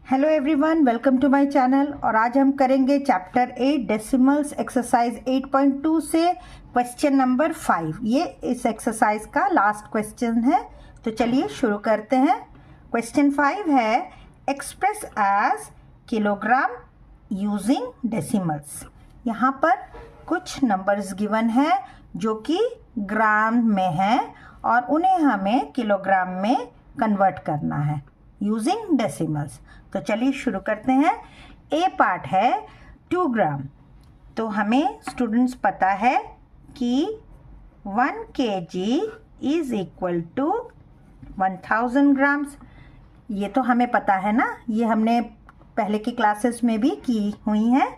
Hello everyone, welcome to my channel. और आज हम करेंगे चैप्टर 8 डेसिमल्स एक्सरसाइज 8.2 से क्वेश्चन नंबर 5। ये इस एक्सरसाइज का लास्ट क्वेश्चन है, तो चलिए शुरू करते हैं। क्वेश्चन 5 है express as kilogram using decimals. यहाँ पर कुछ नंबर्स गिवन है जो कि ग्राम में हैं और उन्हें हमें किलोग्राम में कन्वर्ट करना है यूजिंग डेसिमल्स। तो चलिए शुरू करते हैं। ए पार्ट है 2 ग्राम। तो हमें स्टूडेंट्स पता है कि 1 kg is equal to 1000 grams. ये तो हमें पता है ना, ये हमने पहले की क्लासेस में भी की हुई हैं।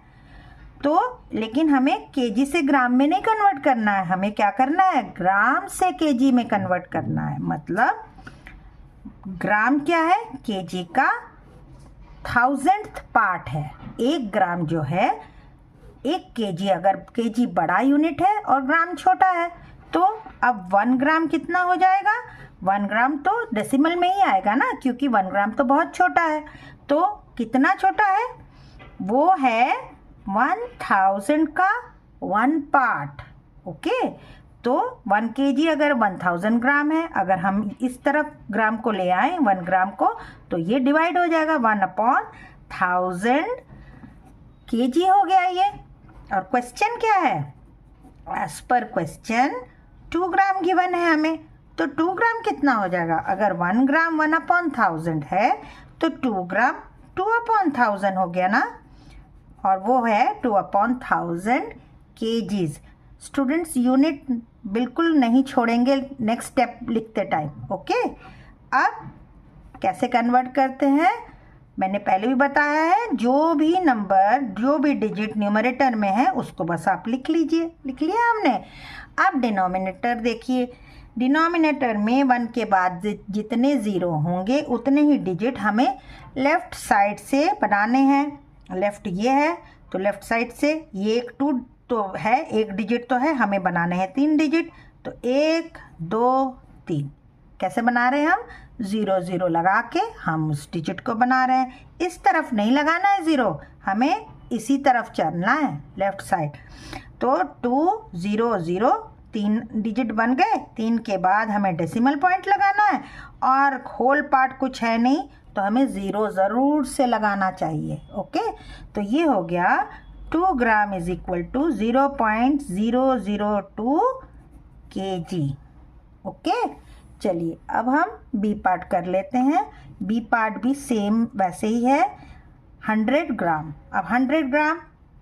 तो लेकिन हमें केजी से ग्राम में नहीं कन्वर्ट करना है, हमें क्या करना है, ग्राम से केजी में कन्वर्ट करना है। मतलब ग्राम क्या है, केजी का 1000th पार्ट है। 1 ग्राम जो है 1 केजी, अगर केजी बड़ा यूनिट है और ग्राम छोटा है तो अब 1 ग्राम कितना हो जाएगा। 1 ग्राम तो डेसिमल में ही आएगा ना, क्योंकि 1 ग्राम तो बहुत छोटा है। तो कितना छोटा है, वो है 1000 का 1 पार्ट। ओके, तो 1 केजी अगर 1000 ग्राम है, अगर हम इस तरफ ग्राम को ले आए 1 ग्राम को, तो ये डिवाइड हो जाएगा 1/1000 केजी हो गया ये। और क्वेश्चन क्या है, एज पर क्वेश्चन 2 ग्राम गिवन है हमें, तो 2 ग्राम कितना हो जाएगा। अगर 1 ग्राम 1/1000 है तो 2 ग्राम 2/1000 हो गया ना, और वो है 2/1000 केजीज। स्टूडेंट्स यूनिट बिल्कुल नहीं छोड़ेंगे नेक्स्ट स्टेप लिखते टाइम। ओके, अब कैसे कन्वर्ट करते हैं, मैंने पहले भी बताया है। जो भी नंबर, जो भी डिजिट न्यूमरेटर में है उसको बस आप लिख लीजिए। लिख लिया हमने। अब डिनोमिनेटर देखिए, डिनोमिनेटर में 1 के बाद जितने ज़ीरो होंगे उतने ही डिजिट हमें लेफ़्ट साइड से बनाने हैं। लेफ़्ट ये है तो लेफ़्ट साइड से ये एक 2 तो है, 1 डिजिट तो है, हमें बनाने हैं 3 डिजिट। तो 1 2 3 कैसे बना रहे हैं हम, 0 0 लगा के हम उस डिजिट को बना रहे हैं। इस तरफ नहीं लगाना है ज़ीरो, हमें इसी तरफ चलना है लेफ़्ट साइड। तो 2 0 0 3 डिजिट बन गए। 3 के बाद हमें डेसिमल पॉइंट लगाना है और होल पार्ट कुछ है नहीं तो हमें 0 ज़रूर से लगाना चाहिए। ओके, तो ये हो गया 2 gram is equal to 0.002 kg। Okay, चलिए अब हम बी पार्ट कर लेते हैं। बी पार्ट भी सेम वैसे ही है, 100 ग्राम। अब 100 ग्राम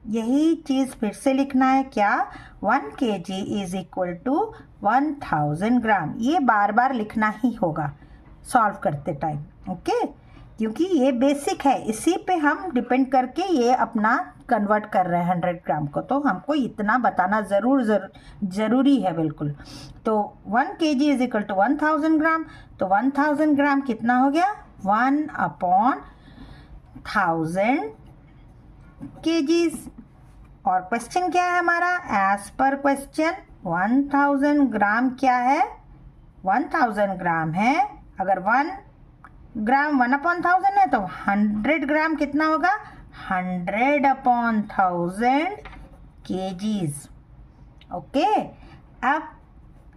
यही चीज़ फिर से लिखना है, क्या, 1 kg इज इक्वल टू 1000 ग्राम। ये बार बार लिखना ही होगा सॉल्व करते टाइम। ओके, क्योंकि ये बेसिक है, इसी पे हम डिपेंड करके ये अपना कन्वर्ट कर रहे हैं 100 ग्राम को, तो हमको इतना बताना ज़रूरी है बिल्कुल। तो 1 kg इज इक्वल टू 1000 ग्राम। तो 1000 ग्राम कितना हो गया, 1/1000 kgs। और क्वेश्चन क्या है हमारा, एज पर क्वेश्चन 1000 ग्राम क्या है, 1000 ग्राम है। अगर 1 ग्राम 1/1000 है तो 100 ग्राम कितना होगा, 100/1000 kgs। ओके, अब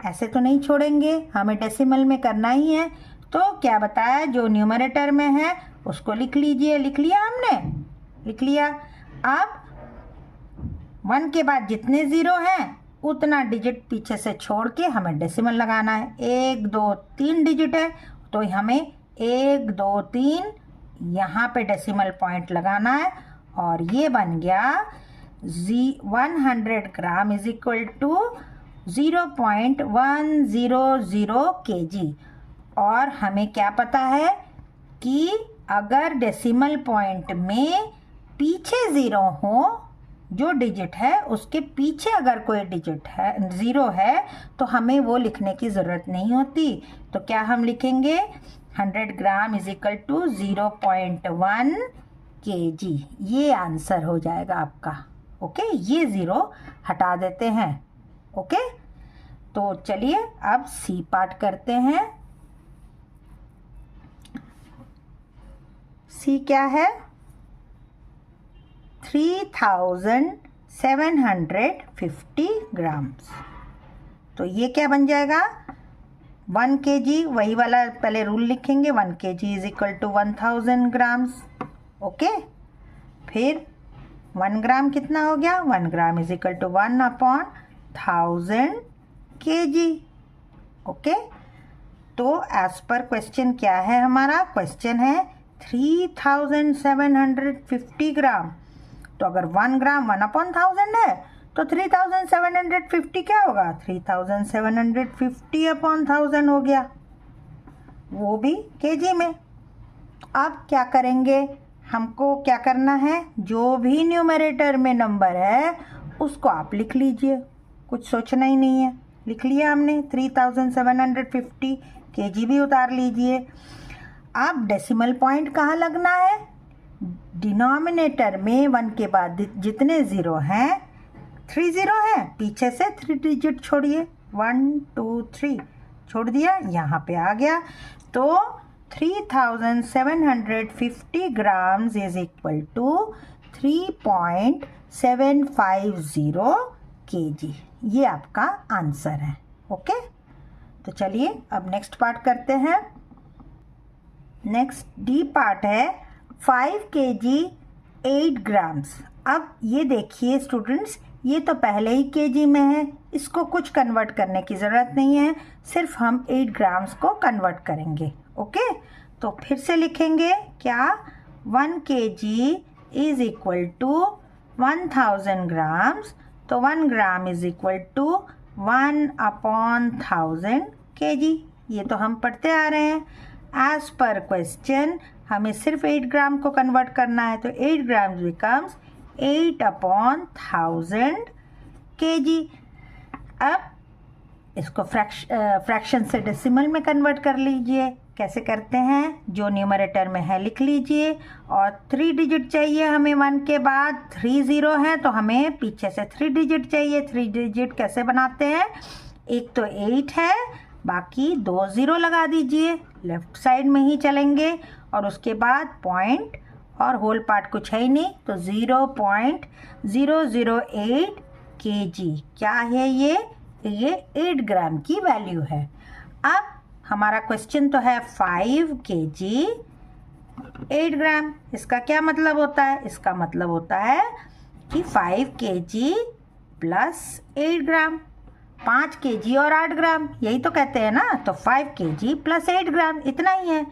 ऐसे तो नहीं छोड़ेंगे, हमें डेसिमल में करना ही है। तो क्या बताया, जो न्यूमरेटर में है उसको लिख लीजिए। लिख लिया हमने, लिख लिया। अब 1 के बाद जितने ज़ीरो हैं उतना डिजिट पीछे से छोड़ के हमें डेसिमल लगाना है। 1 2 3 डिजिट है तो हमें 1 2 3 यहाँ पे डेसिमल पॉइंट लगाना है, और ये बन गया 100 gram is equal to 0.100 kg। और हमें क्या पता है कि अगर डेसिमल पॉइंट में पीछे ज़ीरो हो, जो डिजिट है उसके पीछे अगर कोई डिजिट है, ज़ीरो है, तो हमें वो लिखने की ज़रूरत नहीं होती। तो क्या हम लिखेंगे, 100 gram is equal to 0.1 kg। ये आंसर हो जाएगा आपका। ओके, ये 0 हटा देते हैं। ओके, तो चलिए अब सी पार्ट करते हैं। सी क्या है 3750 ग्राम्स। तो ये क्या बन जाएगा 1 kg, वही वाला पहले रूल लिखेंगे 1 kg is equal to 1000 grams. Okay, फिर 1 ग्राम कितना हो गया 1 gram is equal to 1/1000 kg। Okay, तो एज पर क्वेश्चन क्या है हमारा, क्वेश्चन है 3750 ग्राम। तो अगर 1 ग्राम 1/1000 है तो 3750 क्या होगा 3750/1000 हो गया, वो भी केजी में। अब क्या करेंगे, हमको क्या करना है, जो भी न्यूमरेटर में नंबर है उसको आप लिख लीजिए, कुछ सोचना ही नहीं है। लिख लिया हमने 3750 केजी भी उतार लीजिए। अब डेसिमल पॉइंट कहाँ लगना है, डिनोमिनेटर में 1 के बाद जितने ज़ीरो हैं 3 ज़ीरो हैं, पीछे से 3 डिजिट छोड़िए 1 2 3 छोड़ दिया, यहाँ पे आ गया। तो 3750 grams is equal to 3.750 kg, ये आपका आंसर है। ओके, तो चलिए अब नेक्स्ट पार्ट करते हैं। नेक्स्ट डी पार्ट है 5 kg 8 ग्राम्स। अब ये देखिए स्टूडेंट्स, ये तो पहले ही केजी में है, इसको कुछ कन्वर्ट करने की ज़रूरत नहीं है, सिर्फ हम 8 ग्राम्स को कन्वर्ट करेंगे। ओके, तो फिर से लिखेंगे क्या 1 kg is equal to 1000 grams. तो 1 gram is equal to 1/1000 kg, ये तो हम पढ़ते आ रहे हैं। एज पर क्वेश्चन हमें सिर्फ 8 ग्राम को कन्वर्ट करना है, तो 8 ग्राम बिकम्स 8/1000 kg। अब इसको फ्रैक्शन से डेसिमल में कन्वर्ट कर लीजिए। कैसे करते हैं, जो न्यूमरेटर में है लिख लीजिए, और 3 डिजिट चाहिए हमें 1 के बाद, 3 ज़ीरो है तो हमें पीछे से 3 डिजिट चाहिए। 3 डिजिट कैसे बनाते हैं, एक तो 8 है, बाकी 2 ज़ीरो लगा दीजिए, लेफ्ट साइड में ही चलेंगे, और उसके बाद पॉइंट और होल पार्ट कुछ है ही नहीं, तो 0.008 kg क्या है ये 8 ग्राम की वैल्यू है। अब हमारा क्वेश्चन तो है 5 kg 8 ग्राम, इसका क्या मतलब होता है, इसका मतलब होता है कि 5 kg प्लस 8 ग्राम, 5 kg और 8 ग्राम, यही तो कहते हैं ना। तो 5 kg प्लस 8 ग्राम इतना ही है,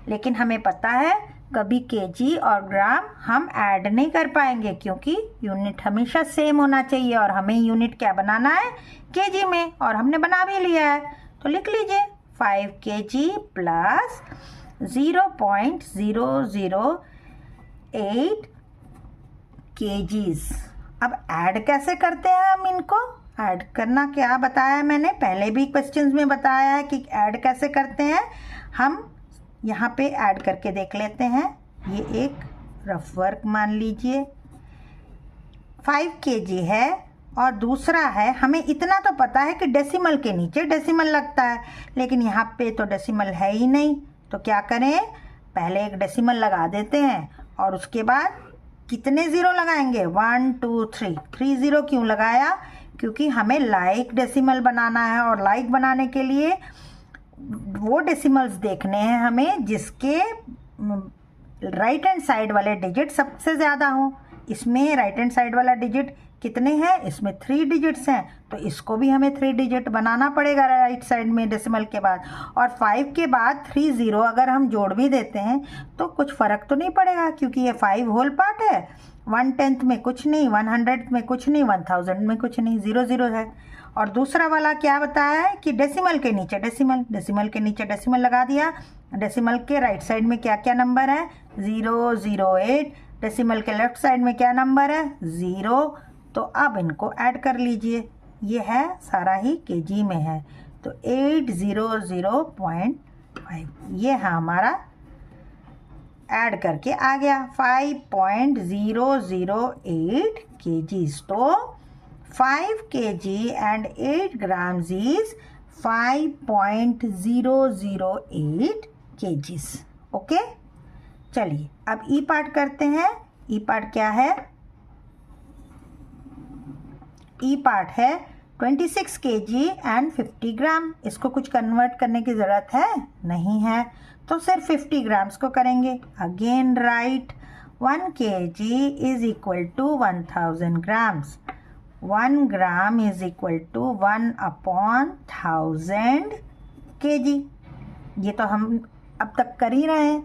लेकिन हमें पता है कभी केजी और ग्राम हम ऐड नहीं कर पाएंगे, क्योंकि यूनिट हमेशा सेम होना चाहिए, और हमें यूनिट क्या बनाना है केजी में, और हमने बना भी लिया है। तो लिख लीजिए 5 kg प्लस 0.008 kgs। अब ऐड कैसे करते हैं हम इनको, ऐड करना क्या बताया मैंने, पहले भी क्वेश्चंस में बताया है कि ऐड कैसे करते हैं। हम यहाँ पे ऐड करके देख लेते हैं, ये एक रफ वर्क मान लीजिए। 5 kg है और दूसरा है, हमें इतना तो पता है कि डेसिमल के नीचे डेसिमल लगता है, लेकिन यहाँ पे तो डेसिमल है ही नहीं, तो क्या करें, पहले एक डेसिमल लगा देते हैं, और उसके बाद कितने ज़ीरो लगाएंगे 1 2 3 3 ज़ीरो क्यों लगाया, क्योंकि हमें लाइक डेसिमल बनाना है, और लाइक बनाने के लिए वो डेसिमल्स देखने हैं हमें जिसके राइट हैंड साइड वाले डिजिट सबसे ज़्यादा हों। इसमें राइट हैंड साइड वाला डिजिट कितने हैं, इसमें 3 डिजिट्स हैं, तो इसको भी हमें 3 डिजिट बनाना पड़ेगा राइट साइड में डेसिमल के बाद। और 5 के बाद 3 ज़ीरो अगर हम जोड़ भी देते हैं तो कुछ फ़र्क तो नहीं पड़ेगा, क्योंकि ये 5 होल पार्ट है, 1/10 में कुछ नहीं, 100 में कुछ नहीं, 1000 में कुछ नहीं, 0 0 है। और दूसरा वाला क्या बताया है कि डेसिमल के नीचे डेसिमल, डेसिमल के नीचे डेसिमल लगा दिया। डेसिमल के राइट साइड में क्या क्या नंबर है 008, डेसिमल के लेफ्ट साइड में क्या नंबर है 0। तो अब इनको ऐड कर लीजिए, ये है सारा ही केजी में है, तो 800.5 ये है हमारा ऐड करके आ गया 5.008 kgs। तो 5 kg and 8 grams is 5.008 kgs। Okay, चलिए अब ई पार्ट करते हैं। ई पार्ट क्या है? ई पार्ट है 26 kg एंड 50 ग्राम। इसको कुछ कन्वर्ट करने की ज़रूरत है? नहीं है, तो सिर्फ 50 ग्राम्स को करेंगे। Again write 1 kg is equal to 1000 grams. 1 gram is equal to 1/1000 kg। ये तो हम अब तक कर ही रहे हैं।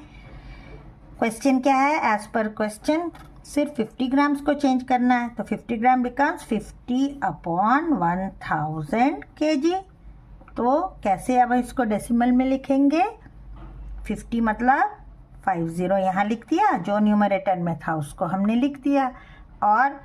क्वेश्चन क्या है? एज पर क्वेश्चन सिर्फ 50 ग्राम्स को चेंज करना है, तो 50 ग्राम बिकम्स 50/1000 kg। तो कैसे अब इसको डेसिमल में लिखेंगे? 50 मतलब 50 यहाँ लिख दिया, जो न्यूमरेटर में था उसको हमने लिख दिया, और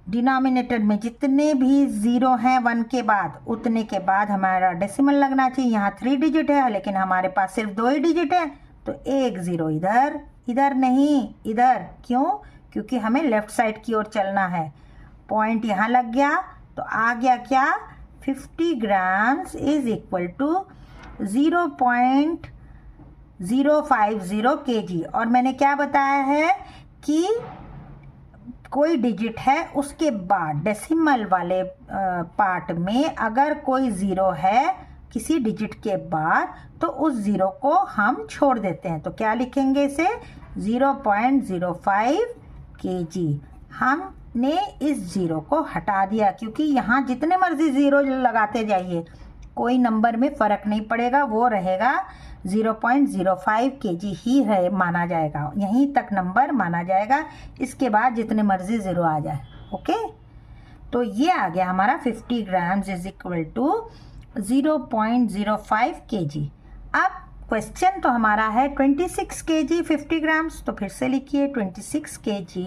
डिनोमिनेटर में जितने भी ज़ीरो हैं 1 के बाद, उतने के बाद हमारा डेसिमल लगना चाहिए। यहाँ 3 डिजिट है लेकिन हमारे पास सिर्फ 2 ही डिजिट है, तो 1 0 इधर, इधर नहीं इधर। क्यों? क्योंकि हमें लेफ्ट साइड की ओर चलना है। पॉइंट यहाँ लग गया, तो आ गया क्या? 50 grams is equal to 0.050 kg। और मैंने क्या बताया है कि कोई डिजिट है उसके बाद डेसिमल वाले पार्ट में अगर कोई ज़ीरो है किसी डिजिट के बाद, तो उस ज़ीरो को हम छोड़ देते हैं। तो क्या लिखेंगे इसे? 0.05 kg। हमने इस ज़ीरो को हटा दिया, क्योंकि यहाँ जितने मर्जी ज़ीरो लगाते जाइए कोई नंबर में फ़र्क नहीं पड़ेगा, वो रहेगा 0.05 kg ही है, माना जाएगा। यहीं तक नंबर माना जाएगा, इसके बाद जितने मर्जी ज़ीरो आ जाए। ओके, तो ये आ गया हमारा 50 grams is equal to 0.05 kg। अब क्वेश्चन तो हमारा है 26 kg 50 ग्राम्स, तो फिर से लिखिए 26 kg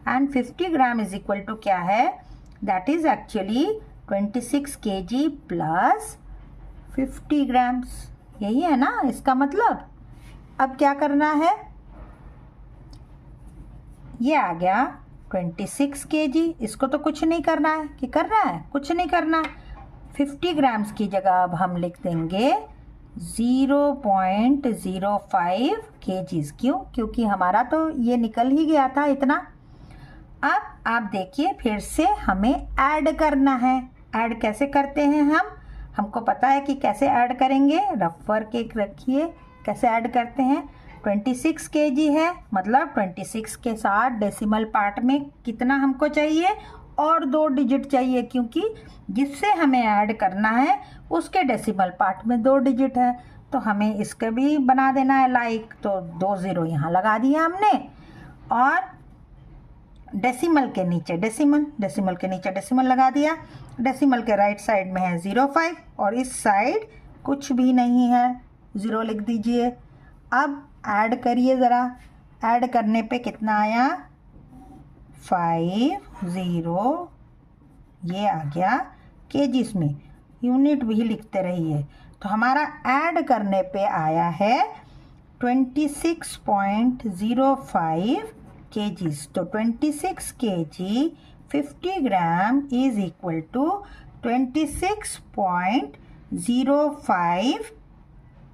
and 50 gram is equal to क्या है? That is actually 26 kg plus 50 grams. यही है ना इसका मतलब? अब क्या करना है? ये आ गया 26 kg। इसको तो कुछ नहीं करना है, कि करना है? कुछ नहीं करना। 50 ग्राम्स की जगह अब हम लिख देंगे 0.05 kgs। क्यों? क्योंकि हमारा तो ये निकल ही गया था इतना। अब आप देखिए, फिर से हमें ऐड करना है। ऐड कैसे करते हैं हमको पता है कि कैसे ऐड करेंगे। रफ वर्क एक रखिए, कैसे ऐड करते हैं। 26 kg है, मतलब 26 के साथ डेसिमल पार्ट में कितना हमको चाहिए? और 2 डिजिट चाहिए, क्योंकि जिससे हमें ऐड करना है उसके डेसिमल पार्ट में 2 डिजिट है, तो हमें इसका भी बना देना है लाइक। तो 2 0 यहाँ लगा दिया हमने, और डेसिमल के नीचे डेसिमल, डेसिमल के नीचे डेसिमल लगा दिया। डेसिमल के राइट साइड में है 0.5 और इस साइड कुछ भी नहीं है, 0 लिख दीजिए। अब ऐड करिए ज़रा। ऐड करने पे कितना आया? 5 0, ये आ गया केजीस में। यूनिट भी लिखते रहिए। तो हमारा ऐड करने पे आया है 26.05 kgs। तो 26 kg 50 gram is equal to 26.05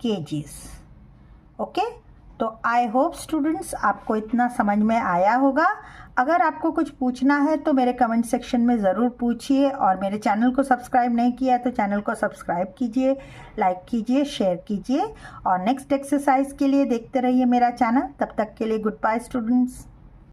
kgs। Okay, तो आई होप स्टूडेंट्स आपको इतना समझ में आया होगा। अगर आपको कुछ पूछना है तो मेरे कमेंट सेक्शन में ज़रूर पूछिए, और मेरे चैनल को सब्सक्राइब नहीं किया तो चैनल को सब्सक्राइब कीजिए, लाइक कीजिए, शेयर कीजिए, और नेक्स्ट एक्सरसाइज के लिए देखते रहिए मेरा चैनल। तब तक के लिए गुड बाय स्टूडेंट्स।